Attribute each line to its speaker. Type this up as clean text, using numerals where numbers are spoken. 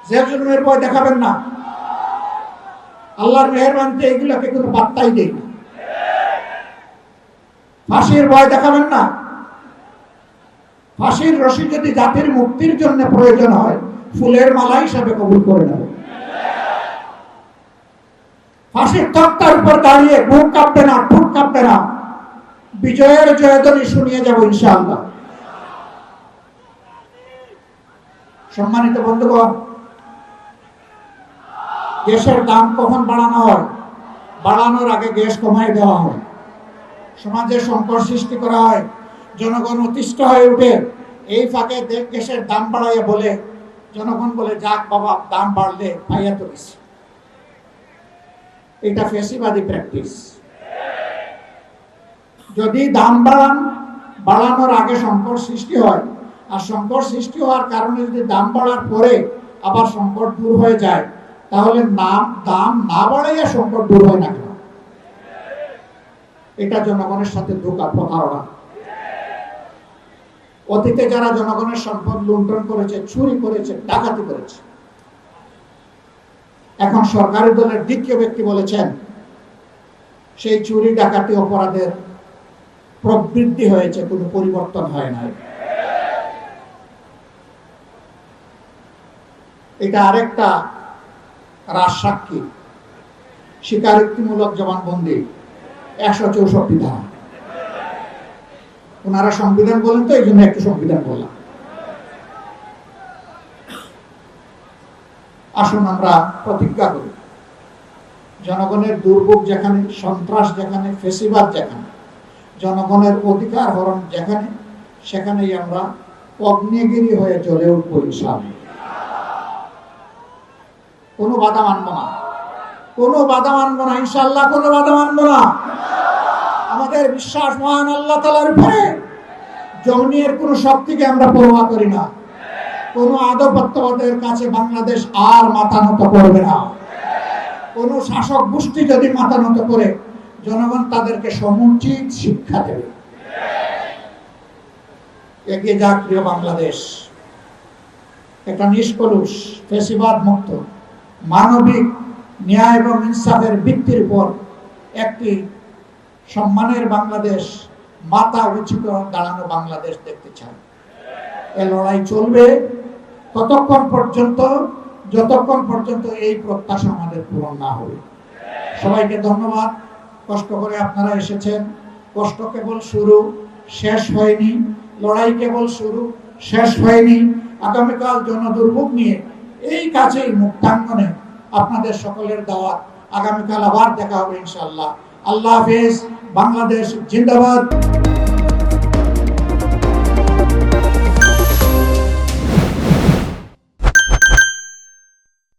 Speaker 1: Jail জুলুমের ভয় দেখাবেন না। আল্লাহর মেহেরবানিতে এগুলোকে কোনো পাত্তাই দেই না। ফাঁসির ভয় দেখাবেন না। ফাঁসির রশি যদি জাতির মুক্তির জন্য প্রয়োজন হয়, ফুলের মালা হিসাবে কবুল করে নেব। ফাঁসির তক্তার উপর দাঁড়িয়ে বুক কাঁপবে না, ঠোঁট কাঁপবে না, বিজয়ের জয়ধ্বনি শুনিয়ে যাব ইনশাআল্লাহ। সম্মানিত বন্ধুগণ, গ্যাসের দাম কখন বাড়ানো হয়? বাড়ানোর আগে গ্যাস কমায় দেওয়া হয়। সমাজে সংকট সৃষ্টি করা হয়, জনগণ অতিষ্ঠ হয়ে উঠে। এই ফাঁকে গ্যাসের দাম বাড়াইয়া বলে, জনগণ বলে যাক বাবা, দাম বাড়লে পাইয়া তো গেছি। এটা ফ্যাসিবাদী প্র্যাকটিস। যদি দাম বাড়ানোর আগে সংকট সৃষ্টি হয়, আর সংকট সৃষ্টি হওয়ার কারণে যদি দাম বাড়ার পরে আবার সংকট দূর হয়ে যায়, তাহলে দাম না বাড়াইয়া সংকট দূর হয় না কেন? এটা জনগণের সাথে ধোঁকা, প্রতারণা। অতীতে যারা জনগণের সম্পদ লুণ্ঠন করেছে, চুরি করেছে, ডাকাতি করেছে, এখন সরকারি দলের দ্বিতীয় ব্যক্তি বলেছেন সেই চুরি ডাকাতি অপরাধের প্রবৃদ্ধি হয়েছে, কোনো পরিবর্তন হয় নাই। এটা আরেকটা রাজসাক্ষী। স্বীকারোক্তিমূলক জবানবন্দি 164 ধারা। ওনারা সংবিধান বলেন তো, এই জন্য একটু সংবিধান বললাম। আসুন আমরা প্রতিজ্ঞা করি, জনগণের দুর্ভোগ যেখানে, সন্ত্রাস যেখানে, ফেসিবাদ যেখানে, জনগণের অধিকার হরণ যেখানে, সেখানেই আমরা অগ্নিগিরি হয়ে জ্বলে উঠবো ইনশাআল্লাহ। কোনো বাধা মানব না, কোনো বাধা মানব না ইনশাআল্লাহ, কোনো বাধা মানব না। আমাদের বিশ্বাস মহান আল্লাহ তাআলার উপরে। জমিনের কোনো শক্তিকে আমরা পরোয়া করি না। কোন আধিপত্যবাদের কাছে বাংলাদেশ আর মাথা নত করবে না। কোন শাসক গোষ্ঠী যদি মাথা নত করে, জনগণ তাদেরকে সমুচিত শিক্ষা দেবে। এগিয়ে যাক প্রিয় বাংলাদেশ, একটা নিষ্কলুষ, ফ্যাসিবাদ মুক্ত, মানবিক, ন্যায় এবং ইনসাফের ভিত্তির উপর একটি সম্মানের বাংলাদেশ, মাথা উঁচু করে দাঁড়ানো বাংলাদেশ দেখতে চাই। এ লড়াই চলবে ততক্ষণ পর্যন্ত, যতক্ষণ পর্যন্ত এই প্রত্যাশা আমাদের পূরণ না হবে। সবাইকে ধন্যবাদ। কষ্ট করে আপনারা এসেছেন। কষ্ট কেবল শুরু, শেষ হয়নি। লড়াই কেবল শুরু, শেষ হয়নি। আগামীকাল জনদুর্ভোগ নিয়ে এই কাছেই মুক্তাঙ্গনে আপনাদের সকলের দাওয়াত। আগামীকাল আবার দেখা হবে ইনশাআল্লাহ। আল্লাহ হাফেজ। বাংলাদেশ জিন্দাবাদ।